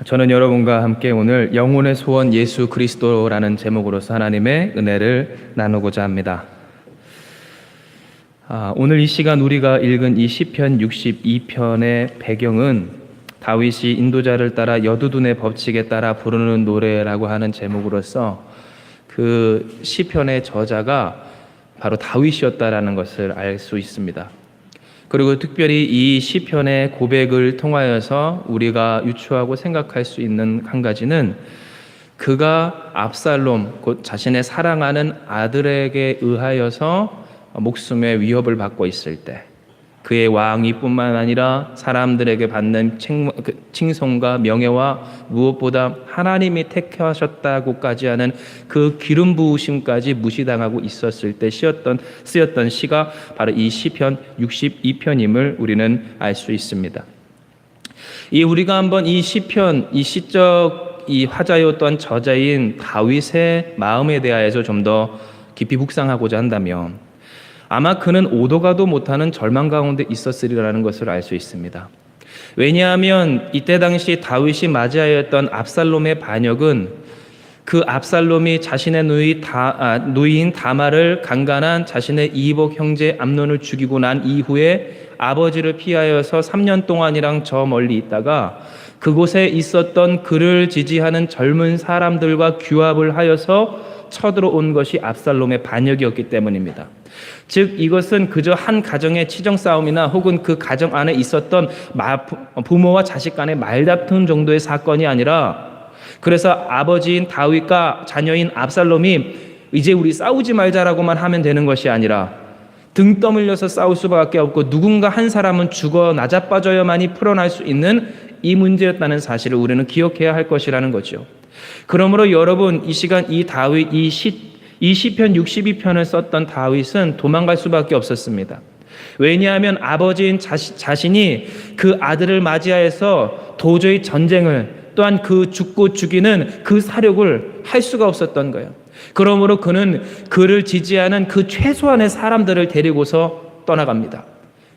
저는 여러분과 함께 오늘 영혼의 소원 예수 그리스도라는 제목으로서 하나님의 은혜를 나누고자 합니다. 오늘 이 시간 우리가 읽은 이 시편 62편의 배경은 다윗이 인도자를 따라 여두둔의 법칙에 따라 부르는 노래라고 하는 제목으로서 그 시편의 저자가 바로 다윗이었다라는 것을 알 수 있습니다. 그리고 특별히 이 시편의 고백을 통하여서 우리가 유추하고 생각할 수 있는 한 가지는 그가 압살롬, 곧 자신의 사랑하는 아들에게 의하여서 목숨의 위협을 받고 있을 때 그의 왕위뿐만 아니라 사람들에게 받는 칭송과 명예와 무엇보다 하나님이 택하셨다고까지 하는 그 기름 부으심까지 무시당하고 있었을 때 쓰였던 시가 바로 이 시편 62편임을 우리는 알 수 있습니다. 우리가 한번 이 시편, 이 시적 이 화자였던 저자인 다윗의 마음에 대하여서 좀 더 깊이 묵상하고자 한다면 아마 그는 오도 가도 못하는 절망 가운데 있었으리라는 것을 알 수 있습니다. 왜냐하면 이때 당시 다윗이 맞이하였던 압살롬의 반역은 그 압살롬이 자신의 누이인 다말을 강간한 자신의 이복 형제 암논을 죽이고 난 이후에 아버지를 피하여서 3년 동안이랑 저 멀리 있다가 그곳에 있었던 그를 지지하는 젊은 사람들과 규합을 하여서 쳐들어온 것이 압살롬의 반역이었기 때문입니다. 즉 이것은 그저 한 가정의 치정 싸움이나 혹은 그 가정 안에 있었던 부모와 자식 간의 말다툼 정도의 사건이 아니라, 그래서 아버지인 다윗과 자녀인 압살롬이 이제 우리 싸우지 말자라고만 하면 되는 것이 아니라 등 떠밀려서 싸울 수밖에 없고 누군가 한 사람은 죽어 나자빠져야만이 풀어날 수 있는 이 문제였다는 사실을 우리는 기억해야 할 것이라는 거죠. 그러므로 여러분, 이 시간 이 다윗, 이 시편 62편을 썼던 다윗은 도망갈 수밖에 없었습니다. 왜냐하면 아버지인 자신이 그 아들을 맞이하여서 도저히 전쟁을, 또한 그 죽고 죽이는 그 사력을 할 수가 없었던 거예요. 그러므로 그는 그를 지지하는 그 최소한의 사람들을 데리고서 떠나갑니다.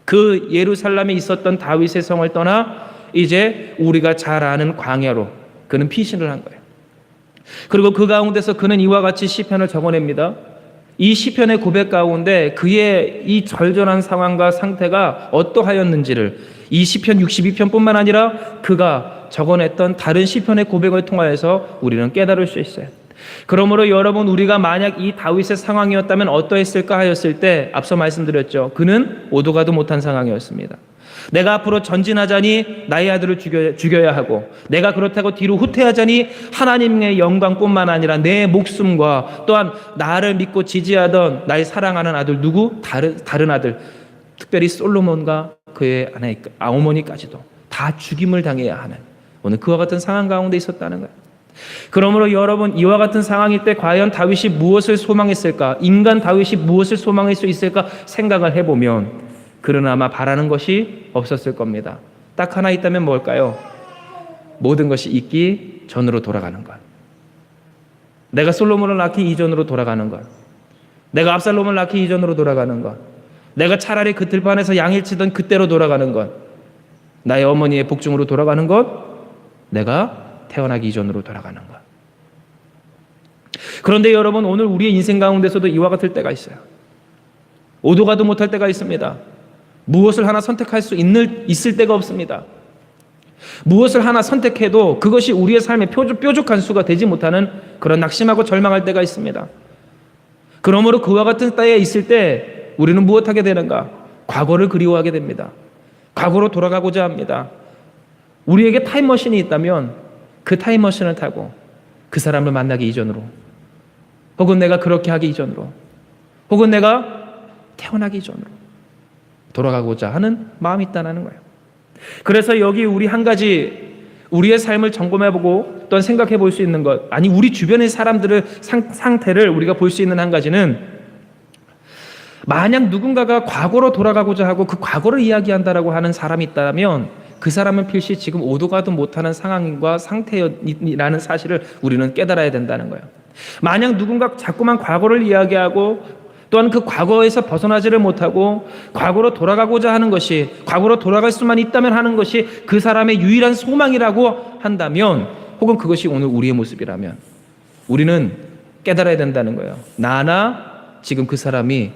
그 예루살렘에 있었던 다윗의 성을 떠나 이제 우리가 잘 아는 광야로 그는 피신을 한 거예요. 그리고 그 가운데서 그는 이와 같이 시편을 적어냅니다. 이 시편의 고백 가운데 그의 이 절절한 상황과 상태가 어떠하였는지를 이 시편 62편뿐만 아니라 그가 적어냈던 다른 시편의 고백을 통하여서 우리는 깨달을 수 있어요. 그러므로 여러분, 우리가 만약 이 다윗의 상황이었다면 어떠했을까 하였을 때 앞서 말씀드렸죠. 그는 오도 가도 못한 상황이었습니다. 내가 앞으로 전진하자니 나의 아들을 죽여야 하고, 내가 그렇다고 뒤로 후퇴하자니 하나님의 영광뿐만 아니라 내 목숨과 또한 나를 믿고 지지하던 나의 사랑하는 아들, 누구? 다른 아들, 특별히 솔로몬과 그의 아내 어머니까지도 다 죽임을 당해야 하는 오늘 그와 같은 상황 가운데 있었다는 거예요. 그러므로 여러분, 이와 같은 상황일 때 과연 다윗이 무엇을 소망했을까? 인간 다윗이 무엇을 소망할 수 있을까 생각을 해보면 그는 아마 바라는 것이 없었을 겁니다. 딱 하나 있다면 뭘까요? 모든 것이 있기 전으로 돌아가는 것. 내가 솔로몬을 낳기 이전으로 돌아가는 것. 내가 압살롬을 낳기 이전으로 돌아가는 것. 내가 차라리 그 들판에서 양을 치던 그때로 돌아가는 것. 나의 어머니의 복중으로 돌아가는 것. 내가 태어나기 이전으로 돌아가는 것. 그런데 여러분, 오늘 우리의 인생 가운데서도 이와 같을 때가 있어요. 오도 가도 못할 때가 있습니다. 무엇을 하나 선택할 수 있을 때가 없습니다. 무엇을 하나 선택해도 그것이 우리의 삶의 뾰족한 수가 되지 못하는 그런 낙심하고 절망할 때가 있습니다. 그러므로 그와 같은 때에 있을 때 우리는 무엇하게 되는가? 과거를 그리워하게 됩니다. 과거로 돌아가고자 합니다. 우리에게 타임머신이 있다면 그 타임머신을 타고 그 사람을 만나기 이전으로, 혹은 내가 그렇게 하기 이전으로, 혹은 내가 태어나기 이전으로 돌아가고자 하는 마음이 있다는 거예요. 그래서 여기 우리 한 가지 우리의 삶을 점검해보고 또한 생각해 볼 수 있는 것, 아니 우리 주변의 사람들의 상태를 우리가 볼 수 있는 한 가지는, 만약 누군가가 과거로 돌아가고자 하고 그 과거를 이야기한다라고 하는 사람이 있다면 그 사람은 필시 지금 오도 가도 못하는 상황과 상태라는 사실을 우리는 깨달아야 된다는 거예요. 만약 누군가 자꾸만 과거를 이야기하고 또한 그 과거에서 벗어나지를 못하고 과거로 돌아가고자 하는 것이, 과거로 돌아갈 수만 있다면 하는 것이 그 사람의 유일한 소망이라고 한다면, 혹은 그것이 오늘 우리의 모습이라면 우리는 깨달아야 된다는 거예요. 나나 지금 그 사람이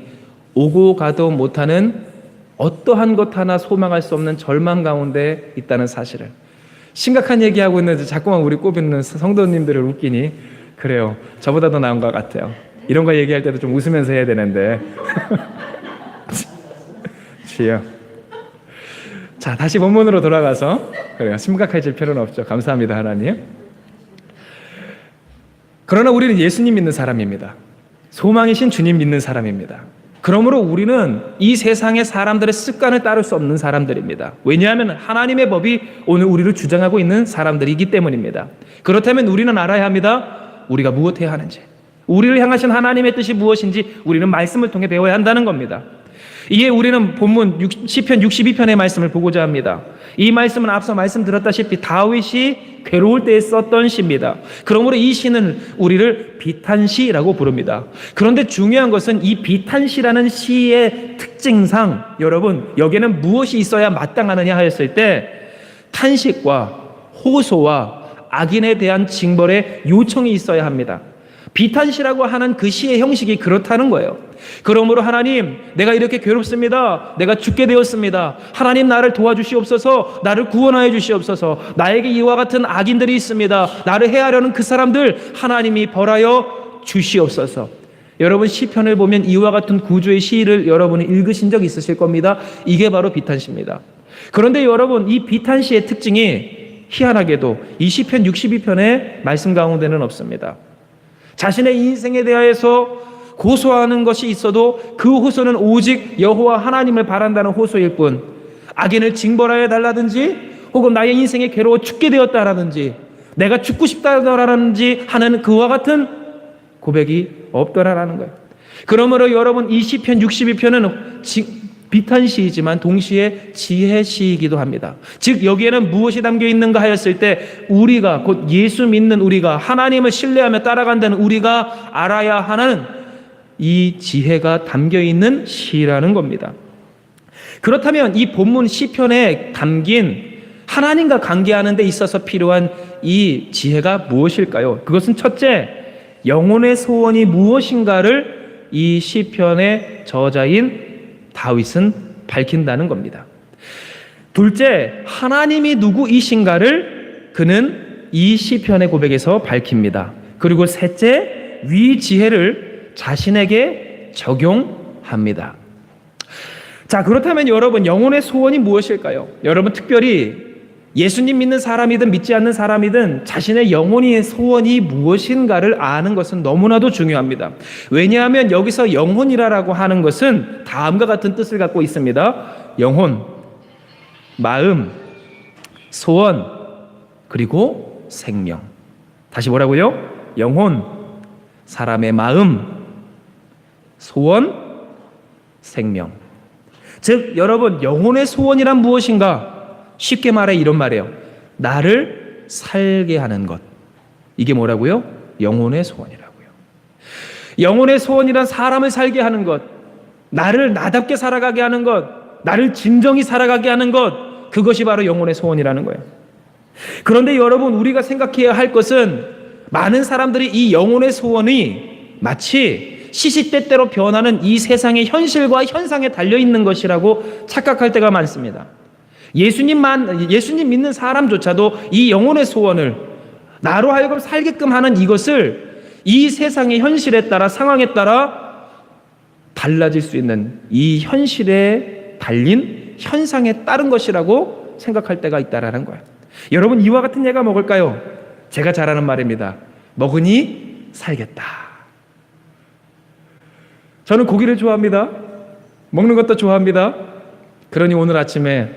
오고 가도 못하는 어떠한 것 하나 소망할 수 없는 절망 가운데 있다는 사실을. 심각한 얘기하고 있는데 자꾸만 우리 꼽이는 성도님들을 웃기니 그래요. 저보다 더 나은 것 같아요. 이런 거 얘기할 때도 좀 웃으면서 해야 되는데. 주여. 자, 다시 본문으로 돌아가서, 그래요. 심각해질 필요는 없죠. 감사합니다, 하나님. 그러나 우리는 예수님 믿는 사람입니다. 소망이신 주님 믿는 사람입니다. 그러므로 우리는 이 세상의 사람들의 습관을 따를 수 없는 사람들입니다. 왜냐하면 하나님의 법이 오늘 우리를 주장하고 있는 사람들이기 때문입니다. 그렇다면 우리는 알아야 합니다. 우리가 무엇해야 하는지, 우리를 향하신 하나님의 뜻이 무엇인지 우리는 말씀을 통해 배워야 한다는 겁니다. 이에 우리는 본문 시편 62편의 말씀을 보고자 합니다. 이 말씀은 앞서 말씀드렸다시피 다윗이 괴로울 때에 썼던 시입니다. 그러므로 이 시는 우리를 비탄시라고 부릅니다. 그런데 중요한 것은 이 비탄시라는 시의 특징상, 여러분, 여기에는 무엇이 있어야 마땅하느냐 하였을 때 탄식과 호소와 악인에 대한 징벌의 요청이 있어야 합니다. 비탄시라고 하는 그 시의 형식이 그렇다는 거예요. 그러므로 하나님, 내가 이렇게 괴롭습니다. 내가 죽게 되었습니다. 하나님, 나를 도와주시옵소서. 나를 구원하여 주시옵소서. 나에게 이와 같은 악인들이 있습니다. 나를 해하려는 그 사람들 하나님이 벌하여 주시옵소서. 여러분, 시편을 보면 이와 같은 구조의 시를 여러분이 읽으신 적 있으실 겁니다. 이게 바로 비탄시입니다. 그런데 여러분, 이 비탄시의 특징이 희한하게도 이 시편 62편의 말씀 가운데는 없습니다. 자신의 인생에 대하여서 고소하는 것이 있어도 그 호소는 오직 여호와 하나님을 바란다는 호소일 뿐, 악인을 징벌하여 달라든지 혹은 나의 인생에 괴로워 죽게 되었다라든지 내가 죽고 싶다라든지 하는 그와 같은 고백이 없더라라는 거예요. 그러므로 여러분, 이 시편 62편은 비탄시이지만 동시에 지혜시이기도 합니다. 즉 여기에는 무엇이 담겨 있는가 하였을 때 우리가, 곧 예수 믿는 우리가, 하나님을 신뢰하며 따라간다는 우리가 알아야 하는 이 지혜가 담겨 있는 시라는 겁니다. 그렇다면 이 본문 시편에 담긴 하나님과 관계하는 데 있어서 필요한 이 지혜가 무엇일까요? 그것은 첫째, 영혼의 소원이 무엇인가를 이 시편의 저자인 다윗은 밝힌다는 겁니다. 둘째, 하나님이 누구이신가를 그는 이 시편의 고백에서 밝힙니다. 그리고 셋째, 위 지혜를 자신에게 적용합니다. 자, 그렇다면 여러분, 영혼의 소원이 무엇일까요? 여러분, 특별히 예수님 믿는 사람이든 믿지 않는 사람이든 자신의 영혼의 소원이 무엇인가를 아는 것은 너무나도 중요합니다. 왜냐하면 여기서 영혼이라고 하는 것은 다음과 같은 뜻을 갖고 있습니다. 영혼, 마음, 소원, 그리고 생명. 다시 뭐라고요? 영혼, 사람의 마음, 소원, 생명. 즉 여러분, 영혼의 소원이란 무엇인가? 쉽게 말해 이런 말이에요. 나를 살게 하는 것. 이게 뭐라고요? 영혼의 소원이라고요. 영혼의 소원이란 사람을 살게 하는 것, 나를 나답게 살아가게 하는 것, 나를 진정히 살아가게 하는 것, 그것이 바로 영혼의 소원이라는 거예요. 그런데 여러분, 우리가 생각해야 할 것은 많은 사람들이 이 영혼의 소원이 마치 시시때때로 변하는 이 세상의 현실과 현상에 달려있는 것이라고 착각할 때가 많습니다. 예수님 믿는 사람조차도 이 영혼의 소원을 나로 하여금 살게끔 하는 이것을 이 세상의 현실에 따라, 상황에 따라 달라질 수 있는 이 현실에 달린 현상에 따른 것이라고 생각할 때가 있다라는 거예요. 여러분, 이와 같은 예가 뭘까요? 제가 잘 아는 말입니다. 먹으니 살겠다. 저는 고기를 좋아합니다. 먹는 것도 좋아합니다. 그러니 오늘 아침에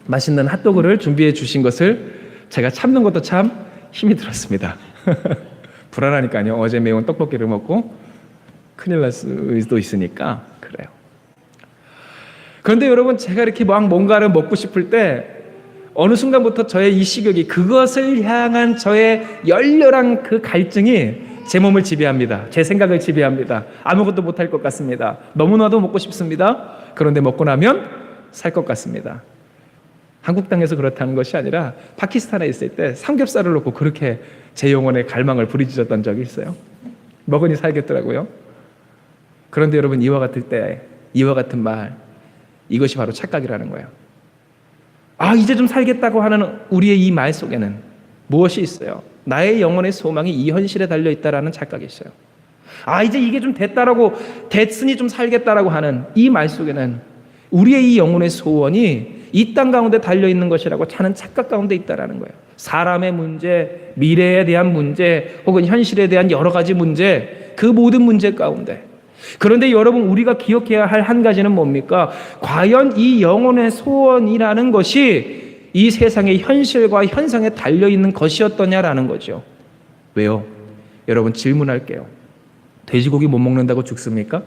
맛있는 핫도그를 준비해 주신 것을 제가 참는 것도 참 힘이 들었습니다. 불안하니까요. 어제 매운 떡볶이를 먹고 큰일 날 수도 있으니까 그래요. 그런데 여러분, 제가 이렇게 막 뭔가를 먹고 싶을 때 어느 순간부터 저의 이 식욕이, 그것을 향한 저의 열렬한 그 갈증이 제 몸을 지배합니다. 제 생각을 지배합니다. 아무것도 못할 것 같습니다. 너무나도 먹고 싶습니다. 그런데 먹고 나면 살 것 같습니다. 한국 땅에서 그렇다는 것이 아니라 파키스탄에 있을 때 삼겹살을 놓고 그렇게 제 영혼의 갈망을 부리짖었던 적이 있어요. 먹으니 살겠더라고요. 그런데 여러분, 이와 같은 말, 이것이 바로 착각이라는 거예요. 이제 좀 살겠다고 하는 우리의 이 말 속에는 무엇이 있어요? 나의 영혼의 소망이 이 현실에 달려있다라는 착각이 있어요. 이제 이게 좀 됐으니 좀 살겠다라고 하는 이 말 속에는 우리의 이 영혼의 소원이 이 땅 가운데 달려있는 것이라고 하는 착각 가운데 있다라는 거예요. 사람의 문제, 미래에 대한 문제, 혹은 현실에 대한 여러 가지 문제, 그 모든 문제 가운데. 그런데 여러분, 우리가 기억해야 할 한 가지는 뭡니까? 과연 이 영혼의 소원이라는 것이 이 세상의 현실과 현상에 달려있는 것이었더냐라는 거죠. 왜요? 여러분, 질문할게요. 돼지고기 못 먹는다고 죽습니까?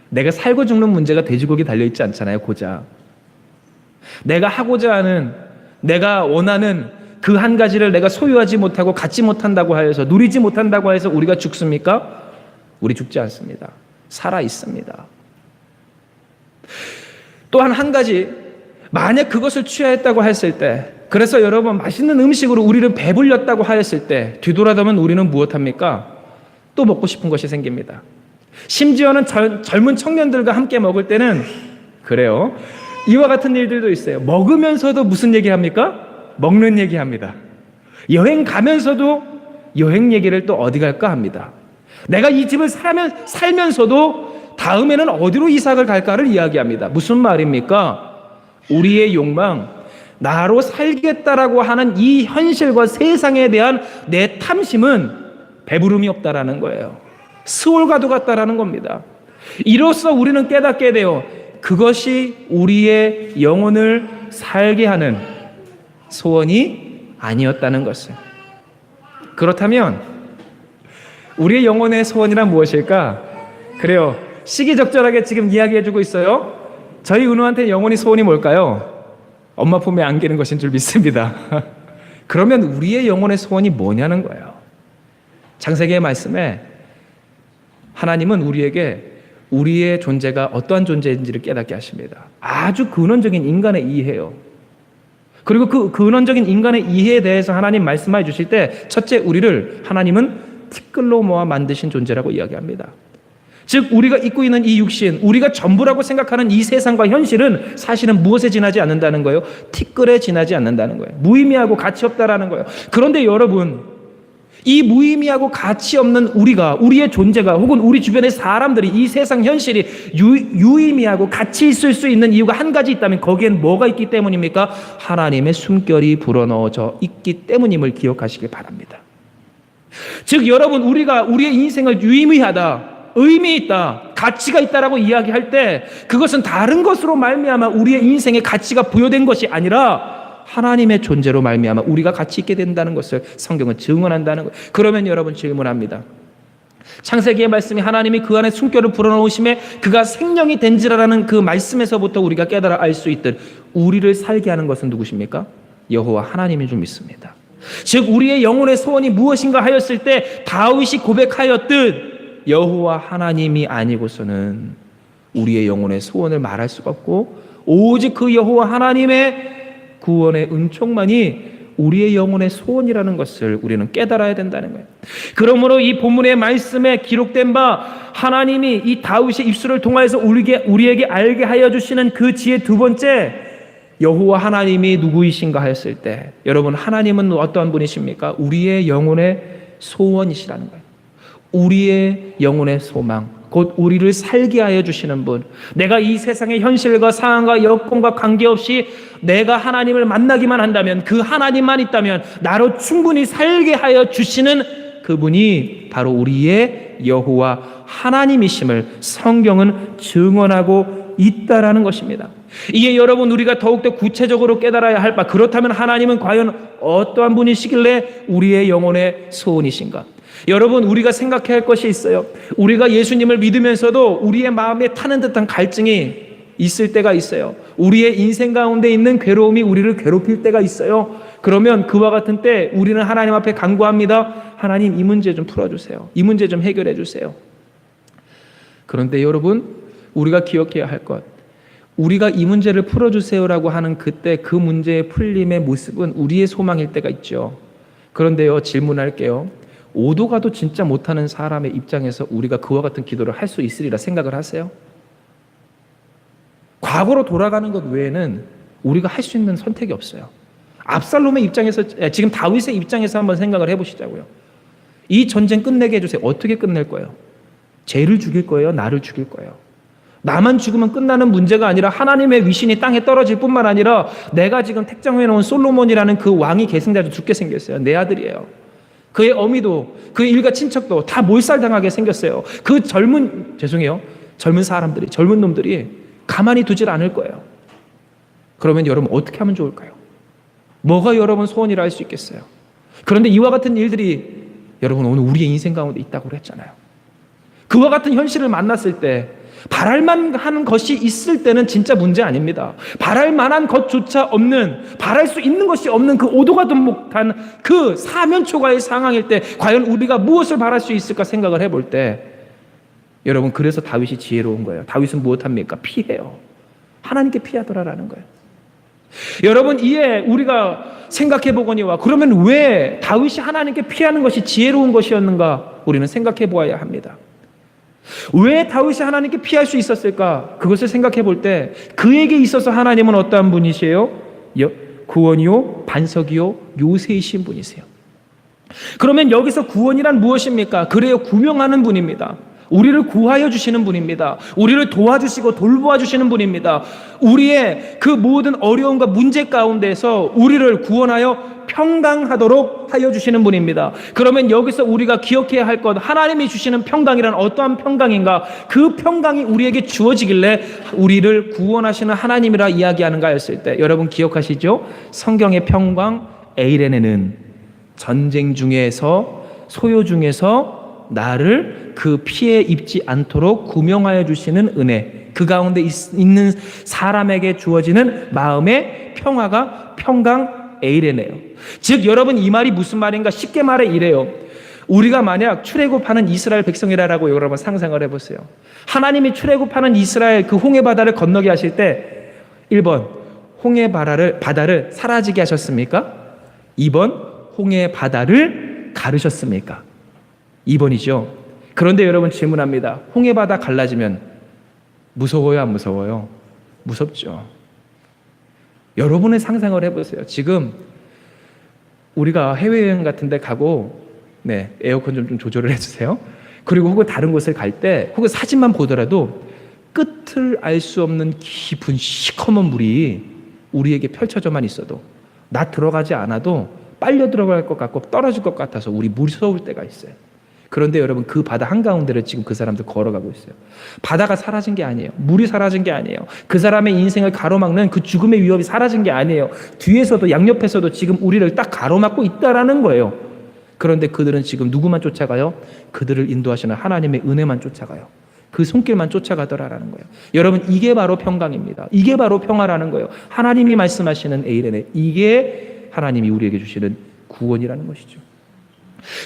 내가 살고 죽는 문제가 돼지고기 달려있지 않잖아요, 고작. 내가 하고자 하는, 내가 원하는 그 한 가지를 내가 소유하지 못하고 갖지 못한다고 하여서, 누리지 못한다고 해서 우리가 죽습니까? 우리 죽지 않습니다. 살아 있습니다. 또한 한 가지, 만약 그것을 취하였다고 했을 때, 그래서 여러분 맛있는 음식으로 우리를 배불렸다고 하였을 때 뒤돌아보면 우리는 무엇합니까? 또 먹고 싶은 것이 생깁니다. 심지어는 젊은 청년들과 함께 먹을 때는 그래요. 이와 같은 일들도 있어요. 먹으면서도 무슨 얘기합니까? 먹는 얘기합니다. 여행 가면서도 여행 얘기를 또 어디 갈까 합니다. 내가 이 집을 살면서도 다음에는 어디로 이삭을 갈까를 이야기합니다. 무슨 말입니까? 우리의 욕망, 나로 살겠다라고 하는 이 현실과 세상에 대한 내 탐심은 배부름이 없다라는 거예요. 스올가도 같다라는 겁니다. 이로써 우리는 깨닫게 돼요. 그것이 우리의 영혼을 살게 하는 소원이 아니었다는 것을. 그렇다면 우리의 영혼의 소원이란 무엇일까? 그래요. 시기적절하게 지금 이야기해주고 있어요. 저희 은우한테 영혼의 소원이 뭘까요? 엄마 품에 안기는 것인 줄 믿습니다. 그러면 우리의 영혼의 소원이 뭐냐는 거예요. 창세기의 말씀에 하나님은 우리에게 우리의 존재가 어떠한 존재인지를 깨닫게 하십니다. 아주 근원적인 인간의 이해예요. 그리고 그 근원적인 인간의 이해에 대해서 하나님 말씀해 주실 때, 첫째, 우리를 하나님은 티끌로 모아 만드신 존재라고 이야기합니다. 즉, 우리가 입고 있는 이 육신, 우리가 전부라고 생각하는 이 세상과 현실은 사실은 무엇에 지나지 않는다는 거예요? 티끌에 지나지 않는다는 거예요. 무의미하고 가치 없다라는 거예요. 그런데 여러분, 이 무의미하고 가치 없는 우리의 존재가, 혹은 우리 주변의 사람들이, 이 세상 현실이 유의미하고 가치 있을 수 있는 이유가 한 가지 있다면 거기엔 뭐가 있기 때문입니까? 하나님의 숨결이 불어넣어져 있기 때문임을 기억하시길 바랍니다. 즉, 여러분, 우리의 인생을 유의미하다, 의미 있다, 가치가 있다라고 이야기할 때 그것은 다른 것으로 말미암아 우리의 인생에 가치가 부여된 것이 아니라 하나님의 존재로 말미암아 우리가 가치 있게 된다는 것을 성경은 증언한다는 거예요. 그러면 여러분, 질문합니다. 창세기의 말씀이 하나님이 그 안에 숨결을 불어넣으심에 그가 생명이 된지라라는 그 말씀에서부터 우리가 깨달아 알 수 있듯 우리를 살게 하는 것은 누구십니까? 여호와 하나님인 줄 믿습니다. 즉, 우리의 영혼의 소원이 무엇인가 하였을 때 다윗이 고백하였듯 여호와 하나님이 아니고서는 우리의 영혼의 소원을 말할 수가 없고, 오직 그 여호와 하나님의 구원의 은총만이 우리의 영혼의 소원이라는 것을 우리는 깨달아야 된다는 거예요. 그러므로 이 본문의 말씀에 기록된 바, 하나님이 이 다윗의 입술을 통하여서 우리에게 알게 하여 주시는 그 지혜 두 번째, 여호와 하나님이 누구이신가 하였을 때, 여러분, 하나님은 어떠한 분이십니까? 우리의 영혼의 소원이시라는 거예요. 우리의 영혼의 소망, 곧 우리를 살게 하여 주시는 분. 내가 이 세상의 현실과 상황과 여건과 관계없이 내가 하나님을 만나기만 한다면, 그 하나님만 있다면 나로 충분히 살게 하여 주시는 그분이 바로 우리의 여호와 하나님이심을 성경은 증언하고 있다라는 것입니다. 이에 여러분, 우리가 더욱더 구체적으로 깨달아야 할 바, 그렇다면 하나님은 과연 어떠한 분이시길래 우리의 영혼의 소원이신가? 여러분, 우리가 생각해야 할 것이 있어요. 우리가 예수님을 믿으면서도 우리의 마음에 타는 듯한 갈증이 있을 때가 있어요. 우리의 인생 가운데 있는 괴로움이 우리를 괴롭힐 때가 있어요. 그러면 그와 같은 때 우리는 하나님 앞에 간구합니다. 하나님, 이 문제 좀 풀어주세요. 이 문제 좀 해결해 주세요. 그런데 여러분, 우리가 기억해야 할 것, 우리가 이 문제를 풀어주세요라고 하는 그때 그 문제의 풀림의 모습은 우리의 소망일 때가 있죠. 그런데요, 질문할게요. 오도가도 진짜 못하는 사람의 입장에서 우리가 그와 같은 기도를 할 수 있으리라 생각을 하세요? 과거로 돌아가는 것 외에는 우리가 할 수 있는 선택이 없어요. 압살롬의 입장에서, 지금 다윗의 입장에서 한번 생각을 해보시자고요. 이 전쟁 끝내게 해주세요. 어떻게 끝낼 거예요? 쟤를 죽일 거예요? 나를 죽일 거예요? 나만 죽으면 끝나는 문제가 아니라 하나님의 위신이 땅에 떨어질 뿐만 아니라 내가 지금 택정해 놓은 솔로몬이라는 그 왕이 계승자도 죽게 생겼어요. 내 아들이에요. 그의 어미도 그의 일가 친척도 다 몰살당하게 생겼어요. 그 젊은 사람들이, 젊은 놈들이 가만히 두질 않을 거예요. 그러면 여러분 어떻게 하면 좋을까요? 뭐가 여러분 소원이라 할 수 있겠어요? 그런데 이와 같은 일들이 여러분 오늘 우리의 인생 가운데 있다고 그랬잖아요. 그와 같은 현실을 만났을 때 바랄 만한 것이 있을 때는 진짜 문제 아닙니다. 바랄 만한 것조차 없는, 바랄 수 있는 것이 없는 그 오도가도 못한 그 사면초가의 상황일 때 과연 우리가 무엇을 바랄 수 있을까 생각을 해볼 때, 여러분, 그래서 다윗이 지혜로운 거예요. 다윗은 무엇합니까? 피해요. 하나님께 피하더라라는 거예요. 여러분, 이에 우리가 생각해 보거니와 그러면 왜 다윗이 하나님께 피하는 것이 지혜로운 것이었는가 우리는 생각해 보아야 합니다. 왜 다윗이 하나님께 피할 수 있었을까? 그것을 생각해 볼 때 그에게 있어서 하나님은 어떠한 분이세요? 구원이요, 반석이요, 요새이신 분이세요. 그러면 여기서 구원이란 무엇입니까? 그래요, 구명하는 분입니다. 우리를 구하여 주시는 분입니다. 우리를 도와주시고 돌보아 주시는 분입니다. 우리의 그 모든 어려움과 문제 가운데서 우리를 구원하여 평강하도록 하여 주시는 분입니다. 그러면 여기서 우리가 기억해야 할 것, 하나님이 주시는 평강이란 어떠한 평강인가? 그 평강이 우리에게 주어지길래 우리를 구원하시는 하나님이라 이야기하는가 했을 때, 여러분 기억하시죠? 성경의 평강, 에이레네는 전쟁 중에서, 소요 중에서 나를 그 피해 입지 않도록 구명하여 주시는 은혜, 그 가운데 있는 사람에게 주어지는 마음의 평화가 평강 에이레네요. 즉 여러분, 이 말이 무슨 말인가? 쉽게 말해 이래요. 우리가 만약 출애굽하는 이스라엘 백성이라고 여러분 상상을 해보세요. 하나님이 출애굽하는 이스라엘 그 홍해 바다를 건너게 하실 때 1번 홍해 바다를 사라지게 하셨습니까? 2번 홍해 바다를 가르셨습니까? 2번이죠. 그런데 여러분 질문합니다. 홍해 바다 갈라지면 무서워요, 안 무서워요? 무섭죠. 여러분의 상상을 해보세요. 지금 우리가 해외여행 같은 데 가고, 에어컨 좀 조절을 해주세요. 그리고 혹은 다른 곳을 갈 때, 혹은 사진만 보더라도 끝을 알 수 없는 깊은 시커먼 물이 우리에게 펼쳐져만 있어도, 나 들어가지 않아도 빨려 들어갈 것 같고 떨어질 것 같아서 우리 무서울 때가 있어요. 그런데 여러분, 그 바다 한가운데를 지금 그 사람들 걸어가고 있어요. 바다가 사라진 게 아니에요. 물이 사라진 게 아니에요. 그 사람의 인생을 가로막는 그 죽음의 위협이 사라진 게 아니에요. 뒤에서도 양옆에서도 지금 우리를 딱 가로막고 있다라는 거예요. 그런데 그들은 지금 누구만 쫓아가요? 그들을 인도하시는 하나님의 은혜만 쫓아가요. 그 손길만 쫓아가더라라는 거예요. 여러분, 이게 바로 평강입니다. 이게 바로 평화라는 거예요. 하나님이 말씀하시는 에이레네, 이게 하나님이 우리에게 주시는 구원이라는 것이죠.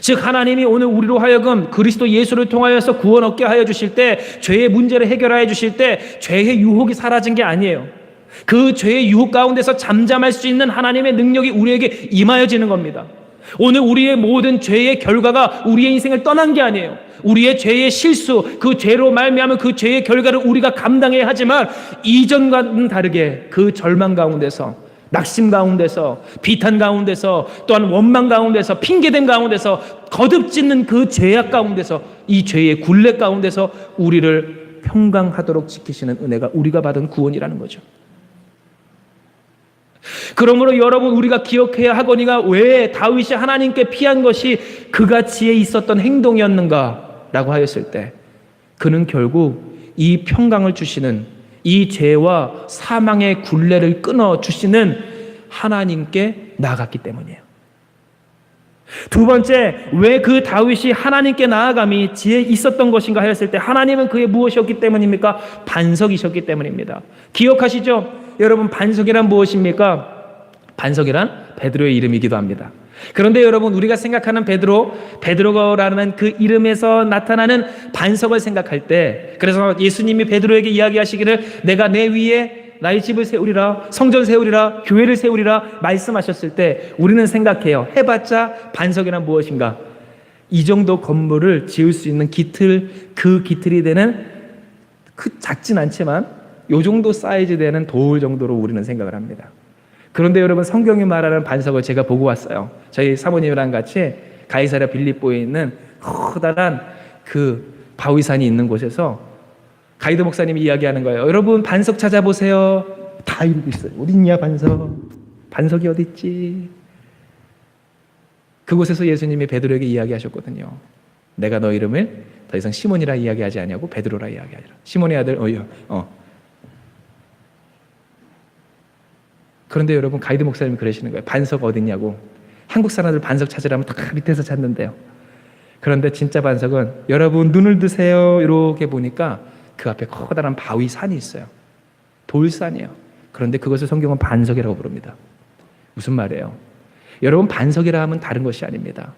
즉 하나님이 오늘 우리로 하여금 그리스도 예수를 통하여서 구원 얻게 하여 주실 때, 죄의 문제를 해결하여 주실 때 죄의 유혹이 사라진 게 아니에요. 그 죄의 유혹 가운데서 잠잠할 수 있는 하나님의 능력이 우리에게 임하여지는 겁니다. 오늘 우리의 모든 죄의 결과가 우리의 인생을 떠난 게 아니에요. 우리의 죄의 실수, 그 죄로 말미암은 그 죄의 결과를 우리가 감당해야 하지만, 이전과는 다르게 그 절망 가운데서, 낙심 가운데서, 비탄 가운데서, 또한 원망 가운데서, 핑계됨 가운데서, 거듭짓는 그 죄악 가운데서, 이 죄의 굴레 가운데서 우리를 평강하도록 지키시는 은혜가 우리가 받은 구원이라는 거죠. 그러므로 여러분, 우리가 기억해야 하거니가 왜 다윗이 하나님께 피한 것이 그 가치에 있었던 행동이었는가 라고 하였을 때, 그는 결국 이 평강을 주시는, 이 죄와 사망의 굴레를 끊어주시는 하나님께 나아갔기 때문이에요. 두 번째, 왜 그 다윗이 하나님께 나아감이 지혜 있었던 것인가 하였을 때 하나님은 그의 무엇이었기 때문입니까? 반석이셨기 때문입니다. 기억하시죠? 여러분, 반석이란 무엇입니까? 반석이란 베드로의 이름이기도 합니다. 그런데 여러분, 우리가 생각하는 베드로라는 그 이름에서 나타나는 반석을 생각할 때, 그래서 예수님이 베드로에게 이야기하시기를 내가 내 위에 나의 집을 세우리라, 성전 세우리라, 교회를 세우리라 말씀하셨을 때 우리는 생각해요. 해봤자 반석이란 무엇인가? 이 정도 건물을 지을 수 있는 기틀, 그 기틀이 되는 작진 않지만 이 정도 사이즈 되는 돌 정도로 우리는 생각을 합니다. 그런데 여러분, 성경이 말하는 반석을 제가 보고 왔어요. 저희 사모님이랑 같이 가이사랴 빌립보에 있는 커다란 그 바위산이 있는 곳에서 가이드 목사님이 이야기하는 거예요. 여러분, 반석 찾아보세요. 다 이러고 있어요. 어딨냐 반석? 반석이 어딨지? 그곳에서 예수님이 베드로에게 이야기하셨거든요. 내가 너 이름을 더 이상 시몬이라 이야기하지 않냐고 베드로라 이야기하리라. 시몬의 아들 그런데 여러분, 가이드 목사님이 그러시는 거예요. 반석 어딨냐고. 한국 사람들 반석 찾으라면 다 밑에서 찾는데요. 그런데 진짜 반석은 여러분 눈을 드세요. 이렇게 보니까 그 앞에 커다란 바위산이 있어요. 돌산이에요. 그런데 그것을 성경은 반석이라고 부릅니다. 무슨 말이에요? 여러분, 반석이라 하면 다른 것이 아닙니다.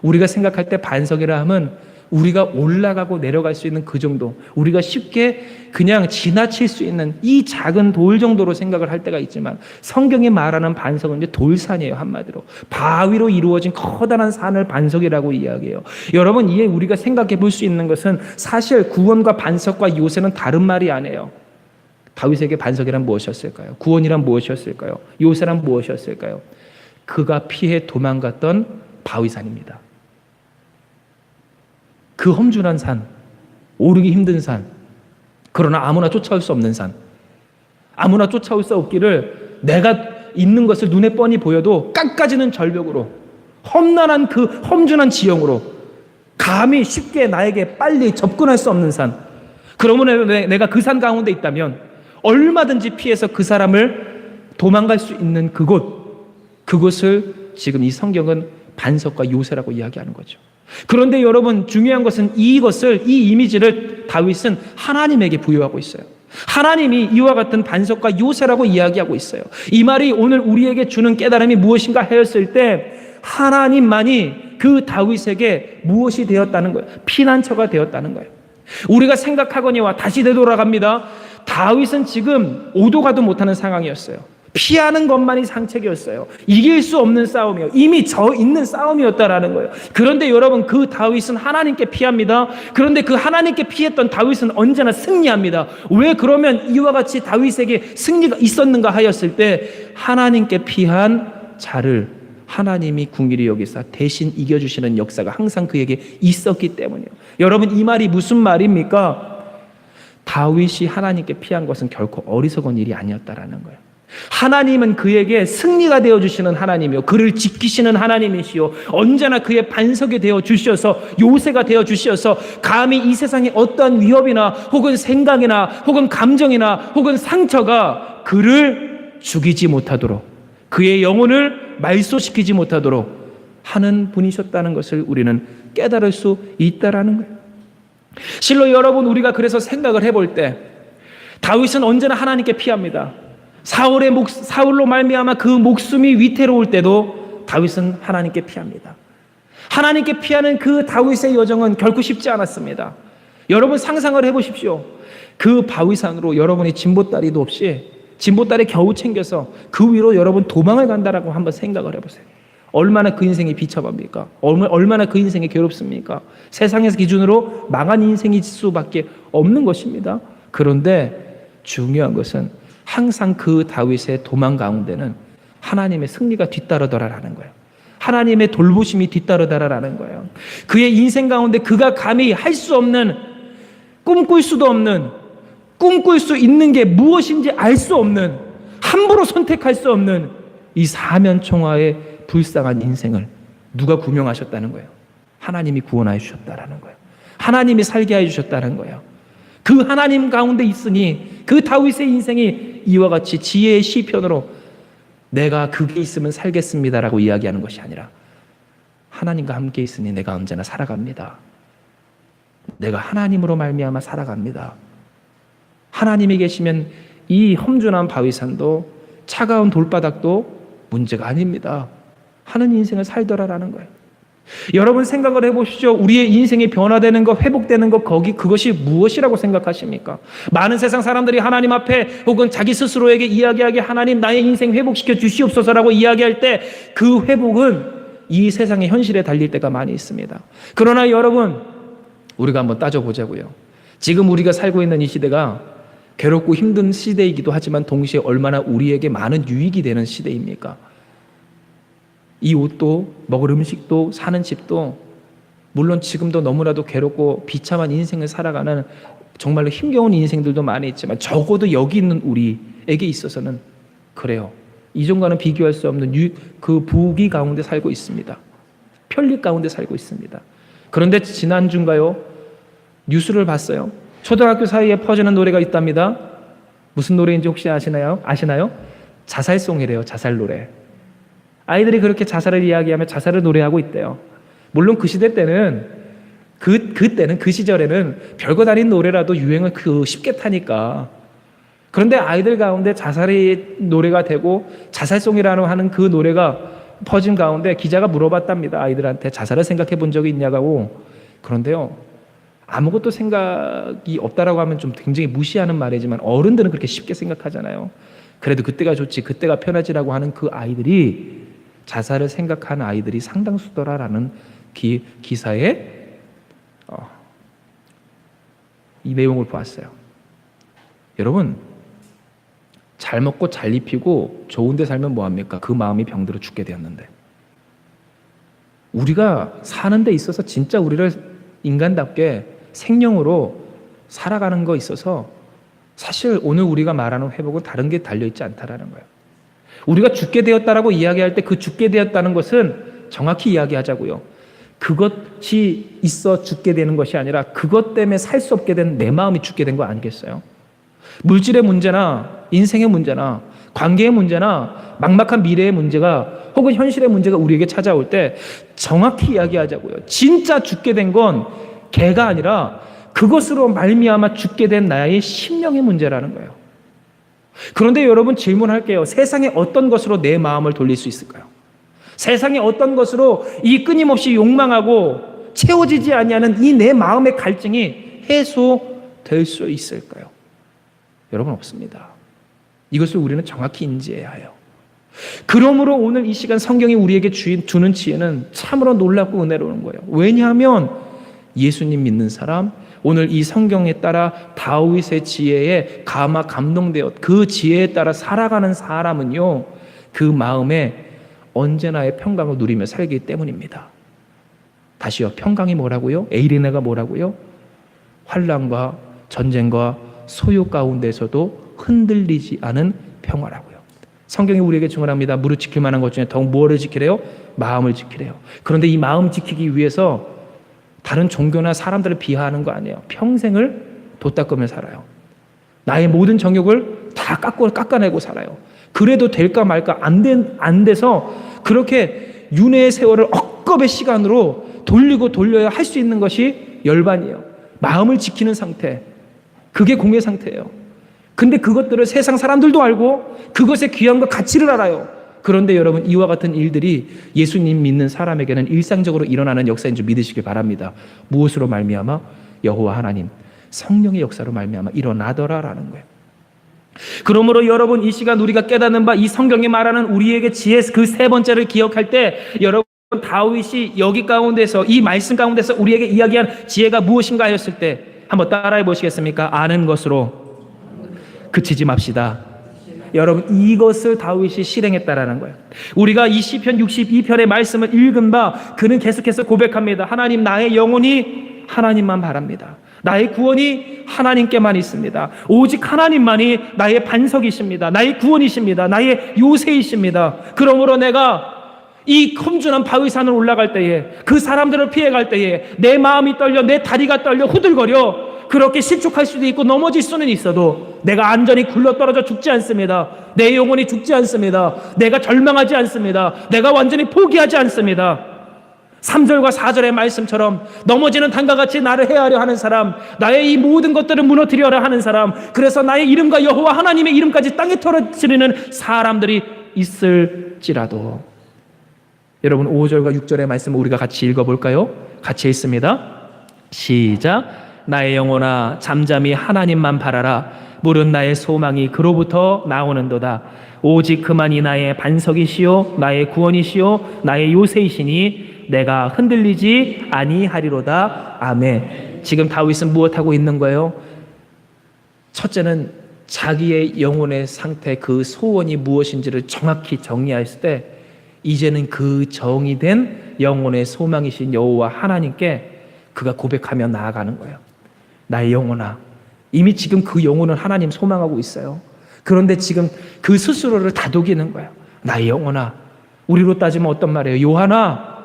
우리가 생각할 때 반석이라 하면 우리가 올라가고 내려갈 수 있는 그 정도, 우리가 쉽게 그냥 지나칠 수 있는 이 작은 돌 정도로 생각을 할 때가 있지만, 성경이 말하는 반석은 이제 돌산이에요. 한마디로 바위로 이루어진 커다란 산을 반석이라고 이야기해요. 여러분, 이에 우리가 생각해 볼 수 있는 것은 사실 구원과 반석과 요새는 다른 말이 아니에요. 다윗에게 반석이란 무엇이었을까요? 구원이란 무엇이었을까요? 요새란 무엇이었을까요? 그가 피해 도망갔던 바위산입니다. 그 험준한 산, 오르기 힘든 산, 그러나 아무나 쫓아올 수 없는 산, 아무나 쫓아올 수 없기를 내가 있는 것을 눈에 뻔히 보여도 깎아지는 절벽으로, 험난한 그 험준한 지형으로 감히 쉽게 나에게 빨리 접근할 수 없는 산, 그러면 내가 그 산 가운데 있다면 얼마든지 피해서 그 사람을 도망갈 수 있는 그곳을 지금 이 성경은 반석과 요새라고 이야기하는 거죠. 그런데 여러분, 중요한 것은 이 이미지를 다윗은 하나님에게 부여하고 있어요. 하나님이 이와 같은 반석과 요새라고 이야기하고 있어요. 이 말이 오늘 우리에게 주는 깨달음이 무엇인가 하였을 때 하나님만이 그 다윗에게 무엇이 되었다는 거예요? 피난처가 되었다는 거예요. 우리가 생각하거니와 다시 되돌아갑니다. 다윗은 지금 오도 가도 못하는 상황이었어요. 피하는 것만이 상책이었어요. 이길 수 없는 싸움이요. 이미 져 있는 싸움이었다라는 거예요. 그런데 여러분, 그 다윗은 하나님께 피합니다. 그런데 그 하나님께 피했던 다윗은 언제나 승리합니다. 왜 그러면 이와 같이 다윗에게 승리가 있었는가 하였을 때 하나님께 피한 자를 하나님이 궁일이 여기사 대신 이겨주시는 역사가 항상 그에게 있었기 때문이에요. 여러분, 이 말이 무슨 말입니까? 다윗이 하나님께 피한 것은 결코 어리석은 일이 아니었다라는 거예요. 하나님은 그에게 승리가 되어주시는 하나님이요, 그를 지키시는 하나님이시요, 언제나 그의 반석이 되어주셔서 요새가 되어주셔서 감히 이 세상에 어떠한 위협이나 혹은 생각이나 혹은 감정이나 혹은 상처가 그를 죽이지 못하도록, 그의 영혼을 말소시키지 못하도록 하는 분이셨다는 것을 우리는 깨달을 수 있다라는 거예요. 실로 여러분, 우리가 그래서 생각을 해볼 때 다윗은 언제나 하나님께 피합니다. 사울로 말미암아 그 목숨이 위태로울 때도 다윗은 하나님께 피합니다. 하나님께 피하는 그 다윗의 여정은 결코 쉽지 않았습니다. 여러분, 상상을 해보십시오. 그 바위산으로 여러분이 진보다리도 없이 진보다리 겨우 챙겨서 그 위로 여러분 도망을 간다라고 한번 생각을 해보세요. 얼마나 그 인생이 비참합니까? 얼마나 그 인생이 괴롭습니까? 세상에서 기준으로 망한 인생일 수밖에 없는 것입니다. 그런데 중요한 것은 항상 그 다윗의 도망 가운데는 하나님의 승리가 뒤따르더라라는 거예요. 하나님의 돌보심이 뒤따르더라라는 거예요. 그의 인생 가운데 그가 감히 할 수 없는, 꿈꿀 수도 없는, 꿈꿀 수 있는 게 무엇인지 알 수 없는, 함부로 선택할 수 없는 이 사면총화의 불쌍한 인생을 누가 구명하셨다는 거예요? 하나님이 구원하여 주셨다라는 거예요. 하나님이 살게 해 주셨다는 거예요. 그 하나님 가운데 있으니 그 다윗의 인생이 이와 같이 지혜의 시편으로 내가 그게 있으면 살겠습니다라고 이야기하는 것이 아니라 하나님과 함께 있으니 내가 언제나 살아갑니다. 내가 하나님으로 말미암아 살아갑니다. 하나님이 계시면 이 험준한 바위산도 차가운 돌바닥도 문제가 아닙니다. 하는 인생을 살더라라는 거예요. 여러분 생각을 해보시죠. 우리의 인생이 변화되는 것, 회복되는 것, 그것이 무엇이라고 생각하십니까? 많은 세상 사람들이 하나님 앞에 혹은 자기 스스로에게 이야기하기에 하나님 나의 인생 회복시켜 주시옵소서라고 이야기할 때 그 회복은 이 세상의 현실에 달릴 때가 많이 있습니다. 그러나 여러분, 우리가 한번 따져보자고요. 지금 우리가 살고 있는 이 시대가 괴롭고 힘든 시대이기도 하지만 동시에 얼마나 우리에게 많은 유익이 되는 시대입니까? 이 옷도, 먹을 음식도, 사는 집도 물론 지금도 너무나도 괴롭고 비참한 인생을 살아가는 정말로 힘겨운 인생들도 많이 있지만 적어도 여기 있는 우리에게 있어서는 그래요. 이전과는 비교할 수 없는 그 부귀 가운데 살고 있습니다. 편리 가운데 살고 있습니다. 그런데 지난주인가요? 뉴스를 봤어요. 초등학교 사이에 퍼지는 노래가 있답니다. 무슨 노래인지 혹시 아시나요? 자살송이래요. 자살 노래. 아이들이 그렇게 자살을 이야기하며 자살을 노래하고 있대요. 물론 그 시대 때는 그때는 그 시절에는 별것 아닌 노래라도 유행을 쉽게 타니까. 그런데 아이들 가운데 자살의 노래가 되고 자살송이라는 하는 그 노래가 퍼진 가운데 기자가 물어봤답니다. 아이들한테 자살을 생각해 본 적이 있냐고. 그런데요, 아무것도 생각이 없다라고 하면 좀 굉장히 무시하는 말이지만 어른들은 그렇게 쉽게 생각하잖아요. 그래도 그때가 좋지, 그때가 편하지라고 하는 그 아이들이 자살을 생각하는 아이들이 상당수더라라는 기사에 이 내용을 보았어요. 여러분, 잘 먹고 잘 입히고 좋은 데 살면 뭐합니까? 그 마음이 병들어 죽게 되었는데 우리가 사는 데 있어서 진짜 우리를 인간답게 생명으로 살아가는 거 있어서 사실 오늘 우리가 말하는 회복은 다른 게 달려있지 않다라는 거예요. 우리가 죽게 되었다라고 이야기할 때 그 죽게 되었다는 것은 정확히 이야기하자고요. 그것이 있어 죽게 되는 것이 아니라 그것 때문에 살 수 없게 된 내 마음이 죽게 된 거 아니겠어요? 물질의 문제나 인생의 문제나 관계의 문제나 막막한 미래의 문제가 혹은 현실의 문제가 우리에게 찾아올 때 정확히 이야기하자고요. 진짜 죽게 된 건 개가 아니라 그것으로 말미암아 죽게 된 나의 심령의 문제라는 거예요. 그런데 여러분 질문할게요. 세상에 어떤 것으로 내 마음을 돌릴 수 있을까요? 세상에 어떤 것으로 이 끊임없이 욕망하고 채워지지 아니하는 이 내 마음의 갈증이 해소될 수 있을까요? 여러분, 없습니다. 이것을 우리는 정확히 인지해야 해요. 그러므로 오늘 이 시간 성경이 우리에게 주는 지혜는 참으로 놀랍고 은혜로운 거예요. 왜냐하면 예수님 믿는 사람, 오늘 이 성경에 따라 다윗의 지혜에 감동되어 그 지혜에 따라 살아가는 사람은요, 그 마음에 언제나의 평강을 누리며 살기 때문입니다. 다시요, 평강이 뭐라고요? 에이레네가 뭐라고요? 환난과 전쟁과 소요 가운데서도 흔들리지 않은 평화라고요. 성경이 우리에게 증언합니다. 무릇 지킬 만한 것 중에 더욱 뭐를 지키래요? 마음을 지키래요. 그런데 이 마음 지키기 위해서 다른 종교나 사람들을 비하하는 거 아니에요. 평생을 도닦으며 살아요. 나의 모든 정욕을 다 깎아내고 살아요. 그래도 될까 말까 안 돼서 그렇게 윤회의 세월을 억겁의 시간으로 돌려야 할 수 있는 것이 열반이에요. 마음을 지키는 상태, 그게 공의 상태예요. 근데 그것들을 세상 사람들도 알고 그것의 귀함과 가치를 알아요. 그런데 여러분, 이와 같은 일들이 예수님 믿는 사람에게는 일상적으로 일어나는 역사인 줄 믿으시길 바랍니다. 무엇으로 말미암아? 여호와 하나님 성령의 역사로 말미암아 일어나더라라는 거예요. 그러므로 여러분, 이 시간 우리가 깨닫는 바 이 성경이 말하는 우리에게 지혜 그 세 번째를 기억할 때 여러분, 다윗이 여기 가운데서 이 말씀 가운데서 우리에게 이야기한 지혜가 무엇인가 하였을 때 한번 따라해 보시겠습니까? 아는 것으로 그치지 맙시다. 여러분, 이것을 다윗이 실행했다라는 거예요. 우리가 이 시편 62편의 말씀을 읽은 바 그는 계속해서 고백합니다. 하나님, 나의 영혼이 하나님만 바랍니다. 나의 구원이 하나님께만 있습니다. 오직 하나님만이 나의 반석이십니다. 나의 구원이십니다. 나의 요새이십니다. 그러므로 내가 이 험준한 바위산을 올라갈 때에, 그 사람들을 피해갈 때에 내 마음이 떨려, 내 다리가 떨려 후들거려 그렇게 실족할 수도 있고 넘어질 수는 있어도 내가 안전히 굴러떨어져 죽지 않습니다. 내 영혼이 죽지 않습니다. 내가 절망하지 않습니다. 내가 완전히 포기하지 않습니다. 3절과 4절의 말씀처럼 넘어지는 단과 같이 나를 해하려 하는 사람, 나의 이 모든 것들을 무너뜨리려 하는 사람, 그래서 나의 이름과 여호와 하나님의 이름까지 땅에 떨어뜨리는 사람들이 있을지라도. 여러분 5절과 6절의 말씀을 우리가 같이 읽어볼까요? 같이 읽습니다. 시작. 나의 영혼아 잠잠히 하나님만 바라라. 물은 나의 소망이 그로부터 나오는도다. 오직 그만이 나의 반석이시요 나의 구원이시요 나의 요새이시니 내가 흔들리지 아니하리로다. 아멘. 지금 다윗은 무엇하고 있는 거예요? 첫째는 자기의 영혼의 상태, 그 소원이 무엇인지를 정확히 정리했을 때 이제는 그 정의된 영혼의 소망이신 여호와 하나님께 그가 고백하며 나아가는 거예요. 나의 영혼아. 이미 지금 그 영혼은 하나님 소망하고 있어요. 그런데 지금 그 스스로를 다독이는 거예요. 나의 영혼아. 우리로 따지면 어떤 말이에요? 요한아,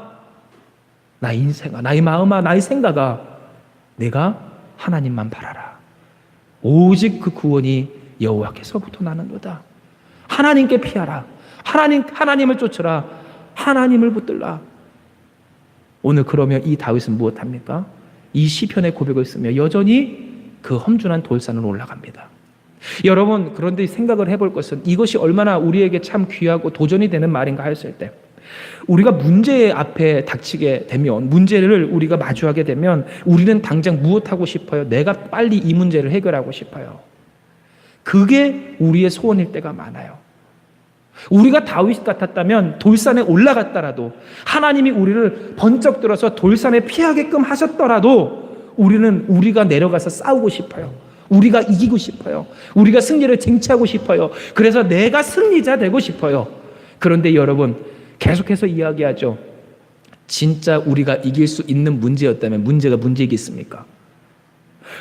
나의 인생아, 나의 마음아, 나의 생각아, 내가 하나님만 바라라. 오직 그 구원이 여호와께서부터 나는도다. 하나님께 피하라. 하나님을 쫓으라. 하나님을 붙들라. 오늘 그러면 이 다윗은 무엇합니까? 이 시편의 고백을 쓰며 여전히 그 험준한 돌산을 올라갑니다. 여러분, 그런데 생각을 해볼 것은 이것이 얼마나 우리에게 참 귀하고 도전이 되는 말인가 했을 때, 우리가 문제 앞에 닥치게 되면, 문제를 우리가 마주하게 되면 우리는 당장 무엇하고 싶어요? 내가 빨리 이 문제를 해결하고 싶어요. 그게 우리의 소원일 때가 많아요. 우리가 다윗 같았다면 돌산에 올라갔더라도, 하나님이 우리를 번쩍 들어서 돌산에 피하게끔 하셨더라도 우리는 우리가 내려가서 싸우고 싶어요. 우리가 이기고 싶어요. 우리가 승리를 쟁취하고 싶어요. 그래서 내가 승리자 되고 싶어요. 그런데 여러분, 계속해서 이야기하죠. 진짜 우리가 이길 수 있는 문제였다면 문제가 문제이겠습니까?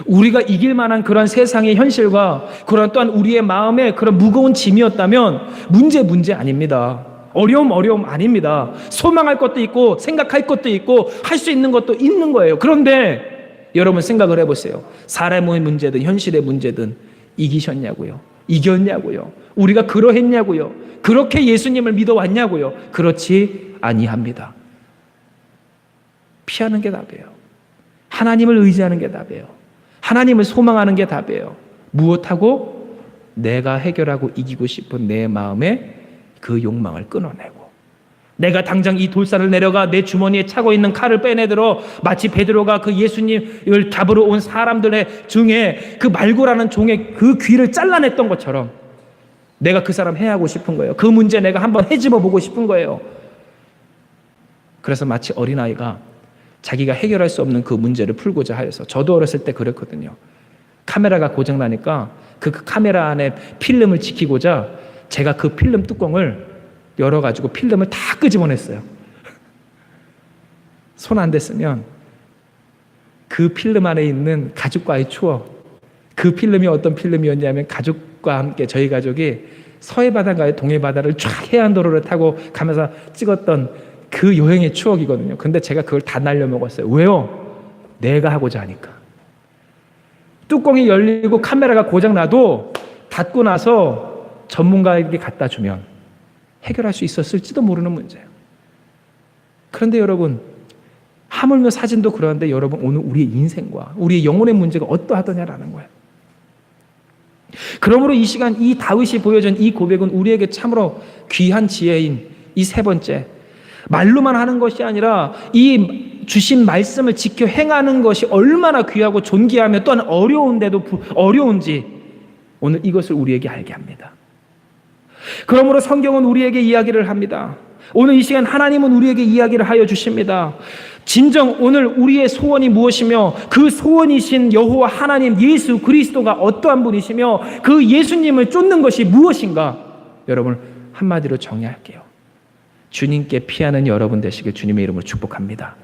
우리가 이길 만한 그런 세상의 현실과 그런 또한 우리의 마음에 그런 무거운 짐이었다면 문제 아닙니다. 어려움 아닙니다. 소망할 것도 있고 생각할 것도 있고 할 수 있는 것도 있는 거예요. 그런데 여러분 생각을 해보세요. 사람의 문제든 현실의 문제든 이기셨냐고요? 이겼냐고요? 우리가 그러했냐고요? 그렇게 예수님을 믿어왔냐고요? 그렇지 아니합니다. 피하는 게 답이에요. 하나님을 의지하는 게 답이에요. 하나님을 소망하는 게 답이에요. 무엇하고? 내가 해결하고 이기고 싶은 내 마음의 그 욕망을 끊어내고, 내가 당장 이 돌산을 내려가 내 주머니에 차고 있는 칼을 빼내들어 마치 베드로가 그 예수님을 잡으러 온 사람들의 중에 그 말고라는 종의 그 귀를 잘라냈던 것처럼 내가 그 사람 해하고 싶은 거예요. 그 문제 내가 한번 헤집어 보고 싶은 거예요. 그래서 마치 어린아이가 자기가 해결할 수 없는 그 문제를 풀고자 하여서, 저도 어렸을 때 그랬거든요. 카메라가 고장나니까 그 카메라 안에 필름을 지키고자 제가 그 필름 뚜껑을 열어가지고 필름을 다 끄집어냈어요. 손 안 댔으면 그 필름 안에 있는 가족과의 추억, 그 필름이 어떤 필름이었냐면 가족과 함께 저희 가족이 서해바다가의 동해바다를 쫙 해안도로를 타고 가면서 찍었던 그 여행의 추억이거든요. 근데 제가 그걸 다 날려먹었어요. 왜요? 내가 하고자 하니까. 뚜껑이 열리고 카메라가 고장나도 닫고 나서 전문가에게 갖다 주면 해결할 수 있었을지도 모르는 문제예요. 그런데 여러분, 하물며 사진도 그러한데 여러분, 오늘 우리의 인생과 우리의 영혼의 문제가 어떠하더냐라는 거예요. 그러므로 이 시간 이 다윗이 보여준 이 고백은 우리에게 참으로 귀한 지혜인 이 세 번째, 말로만 하는 것이 아니라 이 주신 말씀을 지켜 행하는 것이 얼마나 귀하고 존귀하며 또한 어려운지 오늘 이것을 우리에게 알게 합니다. 그러므로 성경은 우리에게 이야기를 합니다. 오늘 이 시간 하나님은 우리에게 이야기를 하여 주십니다. 진정 오늘 우리의 소원이 무엇이며 그 소원이신 여호와 하나님 예수 그리스도가 어떠한 분이시며 그 예수님을 쫓는 것이 무엇인가, 여러분 한마디로 정의할게요. 주님께 피하는 여러분 되시길 주님의 이름으로 축복합니다.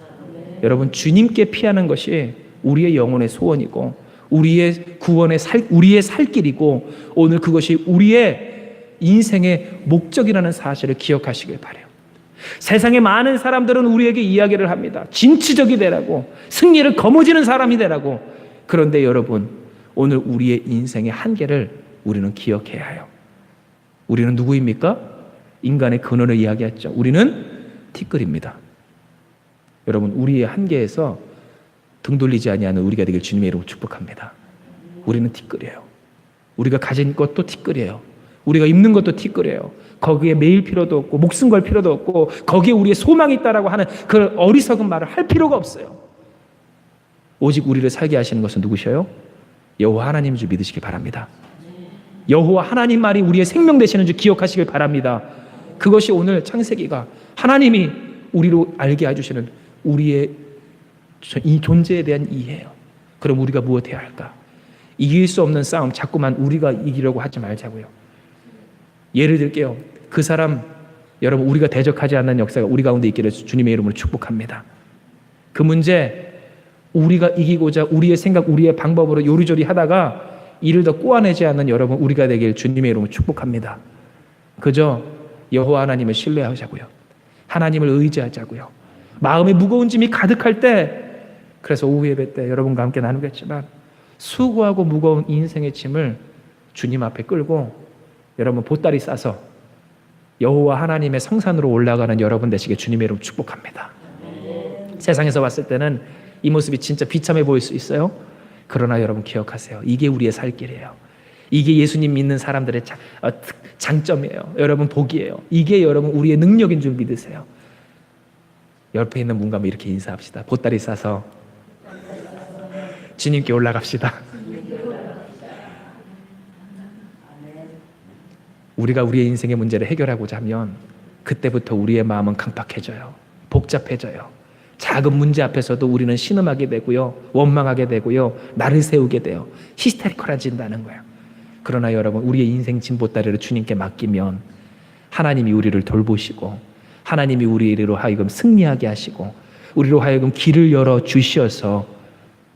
여러분, 주님께 피하는 것이 우리의 영혼의 소원이고 우리의 구원의 우리의 살 길이고 오늘 그것이 우리의 인생의 목적이라는 사실을 기억하시길 바라요. 세상의 많은 사람들은 우리에게 이야기를 합니다. 진취적이 되라고, 승리를 거머쥐는 사람이 되라고. 그런데 여러분, 오늘 우리의 인생의 한계를 우리는 기억해야 해요. 우리는 누구입니까? 인간의 근원을 이야기했죠. 우리는 티끌입니다. 여러분, 우리의 한계에서 등 돌리지 아니하는 우리가 되길 주님의 이름으로 축복합니다. 우리는 티끌이에요. 우리가 가진 것도 티끌이에요. 우리가 입는 것도 티끌이에요. 거기에 매일 필요도 없고 목숨 걸 필요도 없고 거기에 우리의 소망이 있다라고 하는 그 어리석은 말을 할 필요가 없어요. 오직 우리를 살게 하시는 것은 누구셔요? 여호와 하나님인 줄 믿으시길 바랍니다. 여호와 하나님 말이 우리의 생명 되시는 줄 기억하시길 바랍니다. 그것이 오늘 창세기가 하나님이 우리로 알게 해주시는 우리의 이 존재에 대한 이해예요. 그럼 우리가 무엇해야 할까? 이길 수 없는 싸움 자꾸만 우리가 이기려고 하지 말자고요. 예를 들게요. 그 사람, 여러분, 우리가 대적하지 않는 역사가 우리 가운데 있기를 주님의 이름으로 축복합니다. 그 문제 우리가 이기고자 우리의 생각, 우리의 방법으로 요리조리 하다가 이를 더 꼬아내지 않는 여러분 우리가 되길 주님의 이름으로 축복합니다. 그저 여호와 하나님을 신뢰하자고요. 하나님을 의지하자고요. 마음에 무거운 짐이 가득할 때, 그래서 오후 예배 때 여러분과 함께 나누겠지만 수고하고 무거운 인생의 짐을 주님 앞에 끌고 여러분 보따리 싸서 여호와 하나님의 성산으로 올라가는 여러분 되시길 주님의 이름으로 축복합니다. 세상에서 봤을 때는 이 모습이 진짜 비참해 보일 수 있어요. 그러나 여러분 기억하세요. 이게 우리의 살 길이에요. 이게 예수님 믿는 사람들의 장점이에요. 여러분 복이에요. 이게 여러분 우리의 능력인 줄 믿으세요. 옆에 있는 분과 이렇게 인사합시다. 보따리 싸서 주님께 올라갑시다. 우리가 우리의 인생의 문제를 해결하고자 하면 그때부터 우리의 마음은 강팍해져요. 복잡해져요. 작은 문제 앞에서도 우리는 신음하게 되고요. 원망하게 되고요. 나를 세우게 돼요. 히스테리컬해진다는 거예요. 그러나 여러분 우리의 인생 짐보따리를 주님께 맡기면 하나님이 우리를 돌보시고 하나님이 우리로 하여금 승리하게 하시고 우리로 하여금 길을 열어 주시어서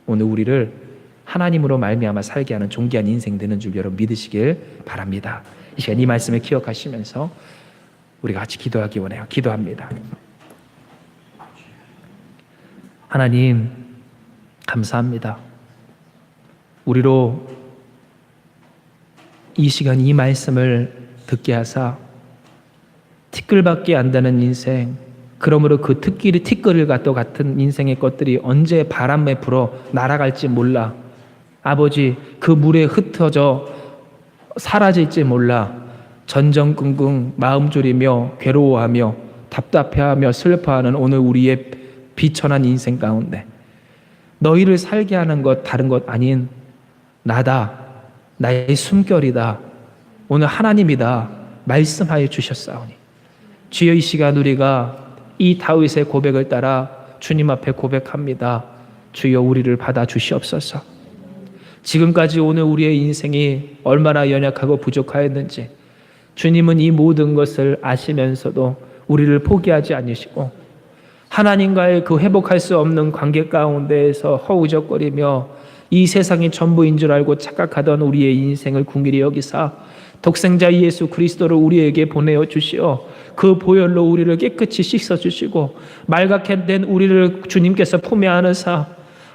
오늘 우리를 하나님으로 말미암아 살게 하는 존귀한 인생 되는 줄 여러분 믿으시길 바랍니다. 이 시간 이 말씀을 기억하시면서 우리가 같이 기도하기 원해요. 기도합니다. 하나님 감사합니다. 우리로 이 시간 이 말씀을 듣게 하사 티끌밖에 안 되는 인생, 그러므로 그 티끌과 같은 인생의 것들이 언제 바람에 불어 날아갈지 몰라. 아버지, 그 물에 흩어져 사라질지 몰라. 전전긍긍 마음 졸이며 괴로워하며 답답해하며 슬퍼하는 오늘 우리의 비천한 인생 가운데 너희를 살게 하는 것 다른 것 아닌 나다, 나의 숨결이다, 오늘 하나님이다 말씀하여 주셨사오니 주여 이 시간 우리가 이 다윗의 고백을 따라 주님 앞에 고백합니다. 주여 우리를 받아 주시옵소서. 지금까지 오늘 우리의 인생이 얼마나 연약하고 부족하였는지 주님은 이 모든 것을 아시면서도 우리를 포기하지 않으시고 하나님과의 그 회복할 수 없는 관계 가운데에서 허우적거리며 이 세상이 전부인 줄 알고 착각하던 우리의 인생을 궁일이 여기사 독생자 예수 그리스도를 우리에게 보내어 주시어 그 보혈로 우리를 깨끗이 씻어 주시고 말갛게 된 우리를 주님께서 품에 안으사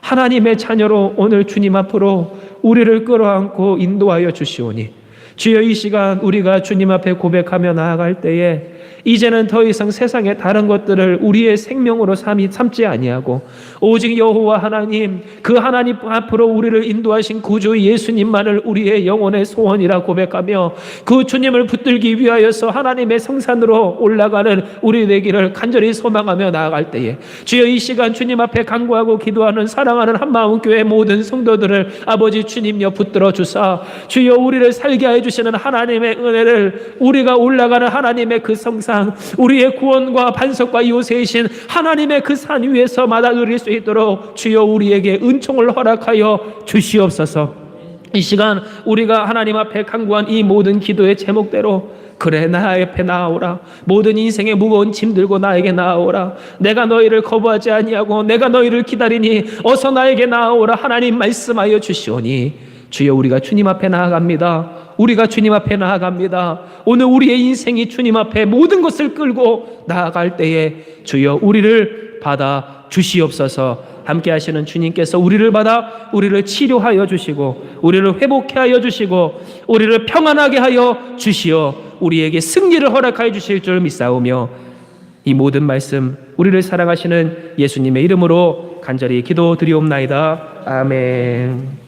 하나님의 자녀로 오늘 주님 앞으로 우리를 끌어안고 인도하여 주시오니 주여 이 시간 우리가 주님 앞에 고백하며 나아갈 때에 이제는 더 이상 세상의 다른 것들을 우리의 생명으로 삼지 아니하고 오직 여호와 하나님, 그 하나님 앞으로 우리를 인도하신 구주 예수님만을 우리의 영혼의 소원이라 고백하며 그 주님을 붙들기 위하여서 하나님의 성산으로 올라가는 우리 되기를 간절히 소망하며 나아갈 때에 주여 이 시간 주님 앞에 간구하고 기도하는 사랑하는 한마음교회 모든 성도들을 아버지 주님여 붙들어 주사 주여 우리를 살게 해 주시는 하나님의 은혜를 우리가 올라가는 하나님의 그 성산, 우리의 구원과 반석과 요새이신 하나님의 그 산 위에서 마다 누릴 수 있도록 주여 우리에게 은총을 허락하여 주시옵소서. 이 시간 우리가 하나님 앞에 간구한 이 모든 기도의 제목대로 그래 나 앞에 나아오라. 모든 인생의 무거운 짐 들고 나에게 나아오라. 내가 너희를 거부하지 아니하고 내가 너희를 기다리니 어서 나에게 나아오라. 하나님 말씀하여 주시오니 주여 우리가 주님 앞에 나아갑니다. 우리가 주님 앞에 나아갑니다. 오늘 우리의 인생이 주님 앞에 모든 것을 끌고 나아갈 때에 주여 우리를 받아 주시옵소서. 함께 하시는 주님께서 우리를 받아 우리를 치료하여 주시고 우리를 회복해 하여 주시고 우리를 평안하게 하여 주시어 우리에게 승리를 허락하여 주실 줄 믿사오며 이 모든 말씀 우리를 사랑하시는 예수님의 이름으로 간절히 기도드리옵나이다. 아멘.